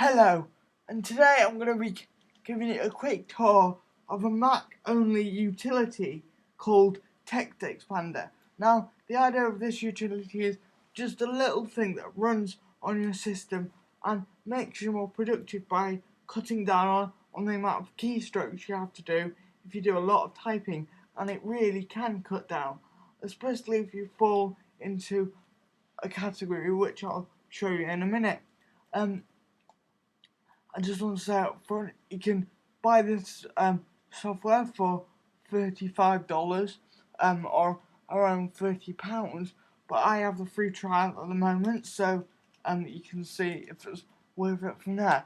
Hello, and today I'm going to be giving you a quick tour of a Mac-only utility called TextExpander. Now, the idea of this utility is just a little thing that runs on your system and makes you more productive by cutting down on the amount of keystrokes you have to do if you do a lot of typing, and it really can cut down, especially if you fall into a category which I'll show you in a minute. I just want to say up front, you can buy this software for $35 or around £30, but I have the free trial at the moment, so you can see if it's worth it from there.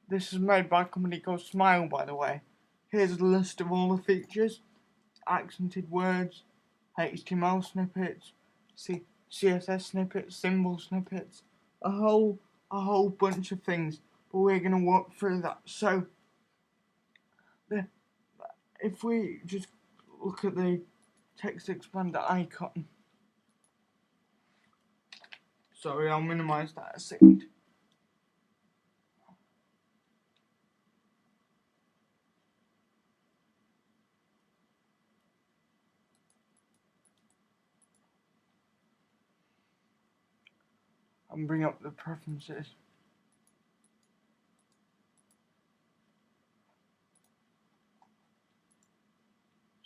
This is made by a company called Smile, by the way. Here's a list of all the features: accented words, HTML snippets, CSS snippets, symbol snippets, a whole bunch of things. But we're going to walk through that. So, if we just look at the TextExpander icon, sorry, I'll minimize that a second. And bring up the preferences.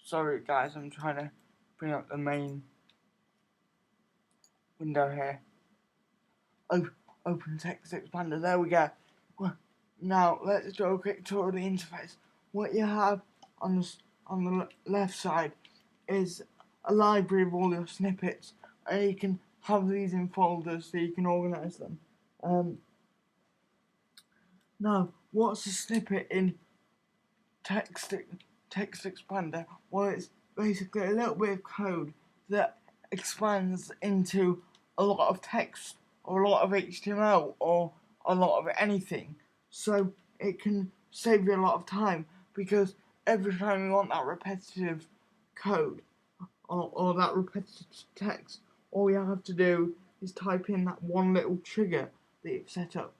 Sorry guys, I'm trying to bring up the main window here. Open TextExpander, there we go. Now let's do a quick tour of the interface. What you have on the left side is a library of all your snippets, and you can have these in folders so you can organize them. Now, what's a snippet in TextExpander? Well, it's basically a little bit of code that expands into a lot of text or a lot of HTML or a lot of anything. So it can save you a lot of time, because every time you want that repetitive code or that repetitive text, all you have to do is type in that one little trigger that you've set up.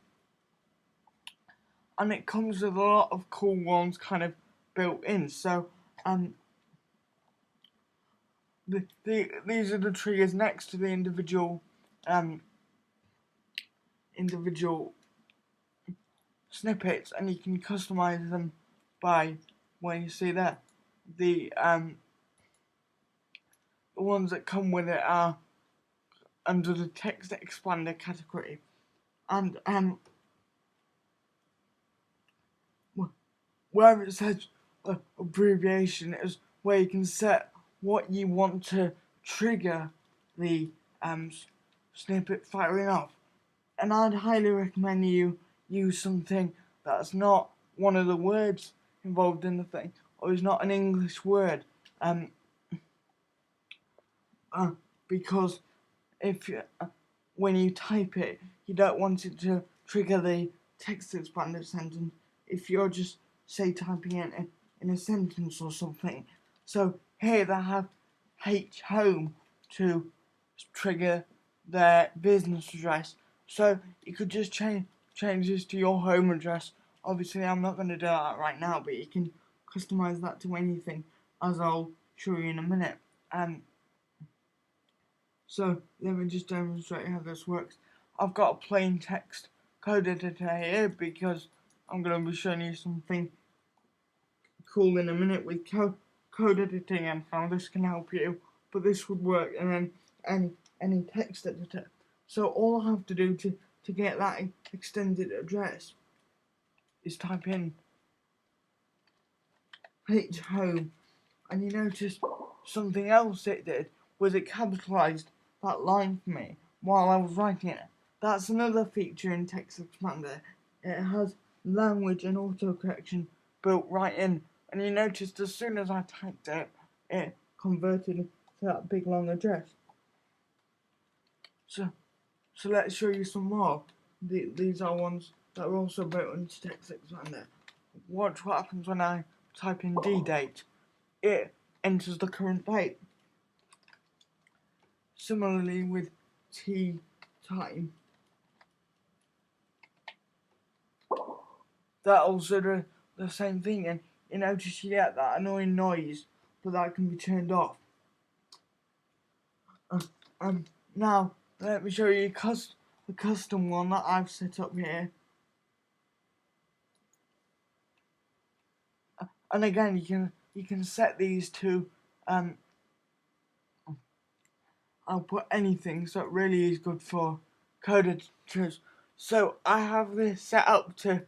And it comes with a lot of cool ones kind of built in. So these are the triggers next to the individual snippets, and you can customize them by, when you see that, the ones that come with it are under the TextExpander category, and where it says abbreviation is where you can set what you want to trigger the snippet firing off. And I'd highly recommend you use something that's not one of the words involved in the thing, or is not an English word, because if when you type it, you don't want it to trigger the TextExpander sentence if you're just, say, typing it in a sentence or something. So here they have H home to trigger their business address. So you could just change this to your home address. Obviously, I'm not going to do that right now, but you can customize that to anything, as I'll show you in a minute. So let me just demonstrate how this works. I've got a plain text code editor here because I'm going to be showing you something cool in a minute with code editing and how this can help you. But this would work in any text editor. So all I have to do to get that extended address is type in home, and you notice something else it did was it capitalized that line for me while I was writing it. That's another feature in TextExpander. It has language and autocorrection built right in, and you noticed as soon as I typed it, it converted to that big long address. So let's show you some more. These are ones that are also built into TextExpander. Watch what happens when I type in D-date. It enters the current date. Similarly with T time. that also does the same thing, and you notice you get that annoying noise, but that can be turned off. Now let me show you the custom one that I've set up here. And again, you can set these to output anything, so it really is good for code editors. So I have this set up to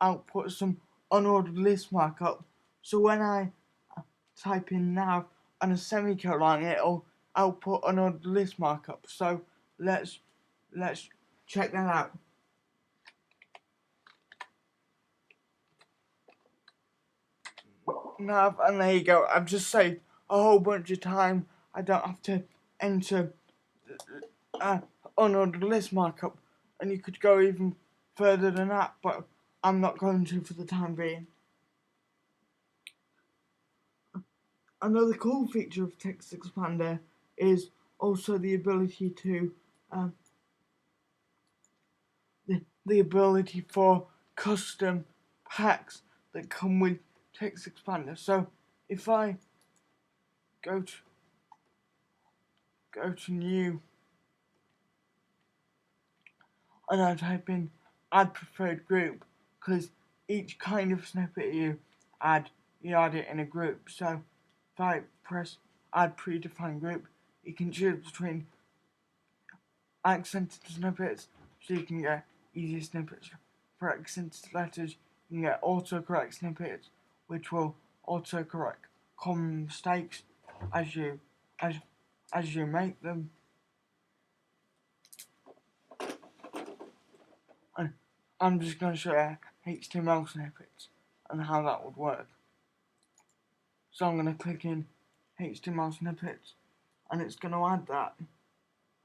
output some unordered list markup. So when I type in nav and a semicolon, it'll output unordered list markup. So let's check that out. Nav, and there you go. I've just saved a whole bunch of time. I don't have to enter unordered list markup, and you could go even further than that, but I'm not going to for the time being. Another cool feature of TextExpander is also the ability to the ability for custom packs that come with TextExpander. So if I go to new and I type in add preferred group, because each kind of snippet you add it in a group. So if I press add predefined group, you can choose between accented snippets, so you can get easy snippets. For accented letters, you can get autocorrect snippets, which will autocorrect common mistakes as you make them. And I'm just going to show you HTML snippets and how that would work. So I'm going to click in HTML snippets, and it's going to add that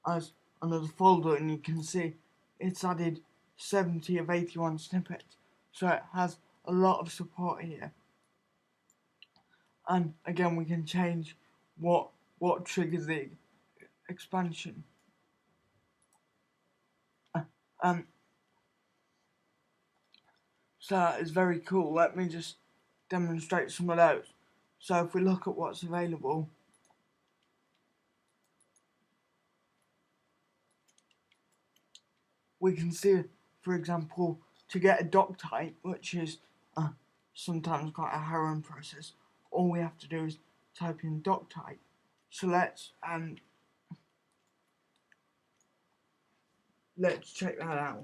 as another folder, and you can see it's added 70 of 81 snippets, so it has a lot of support here. And again, we can change what triggers the expansion. So that is very cool. Let me just demonstrate some of those. So if we look at what's available, we can see, for example, to get a doc type, which is sometimes quite a harrowing process, all we have to do is type in doc type. So let's check that out.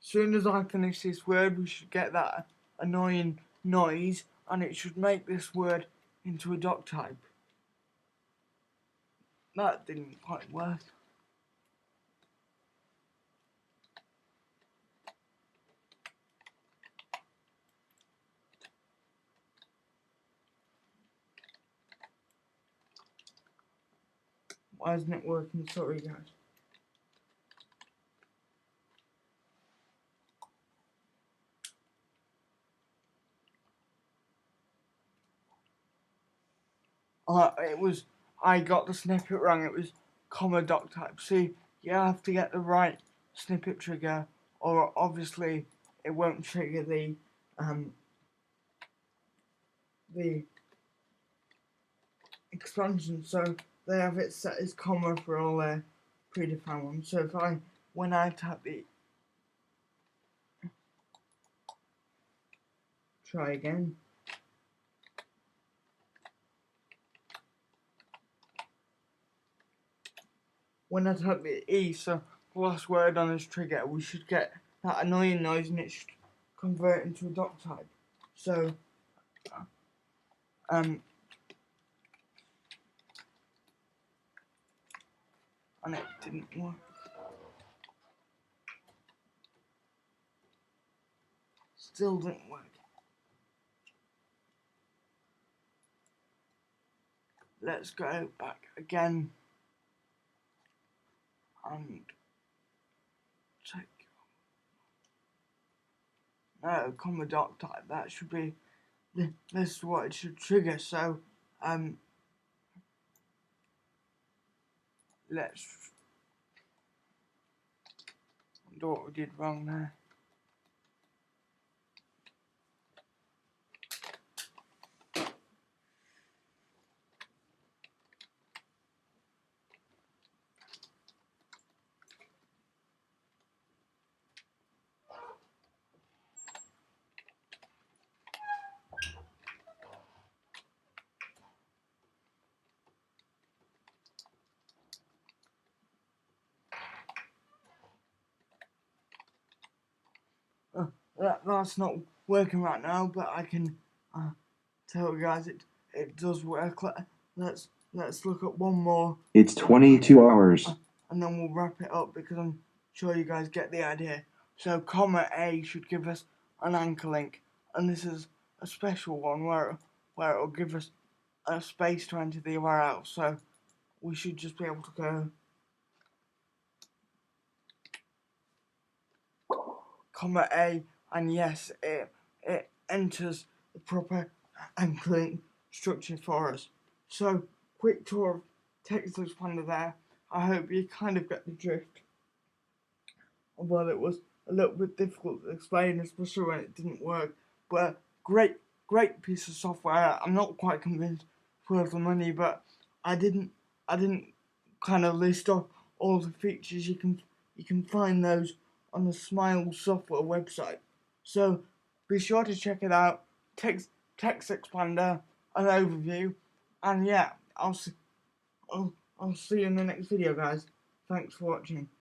Soon as I finish this word, we should get that annoying noise, and it should make this word into a doc type. That didn't quite work. Why isn't it working? Sorry, guys. I got the snippet wrong. It was comma doc type. See, you have to get the right snippet trigger, or obviously it won't trigger the expansion. So they have it set as comma for all their predefined ones. So when I type it, try again. When I type the E, so the last word on this trigger, we should get that annoying noise, and it should convert into a doc type. So and it didn't work. Still didn't work. Let's go back again and check. No, comma doc type. That should be this is what it should trigger. So let's do what we did wrong there. That's not working right now, but I can tell you guys it does work. Let's look at one more. It's 22 hours. And then we'll wrap it up because I'm sure you guys get the idea. So comma A should give us an anchor link, and this is a special one where it will give us a space to enter the URL. So we should just be able to go comma A, and yes, it enters the proper anchor link structure for us. So quick tour of TextExpander there. I hope you kind of get the drift. Well, it was a little bit difficult to explain, especially when it didn't work. But great piece of software. I'm not quite convinced for the money, but I didn't kind of list off all the features. You can find those on the Smile Software website. So be sure to check it out. TextExpander, an overview, and yeah, I'll see you in the next video, guys. Thanks for watching.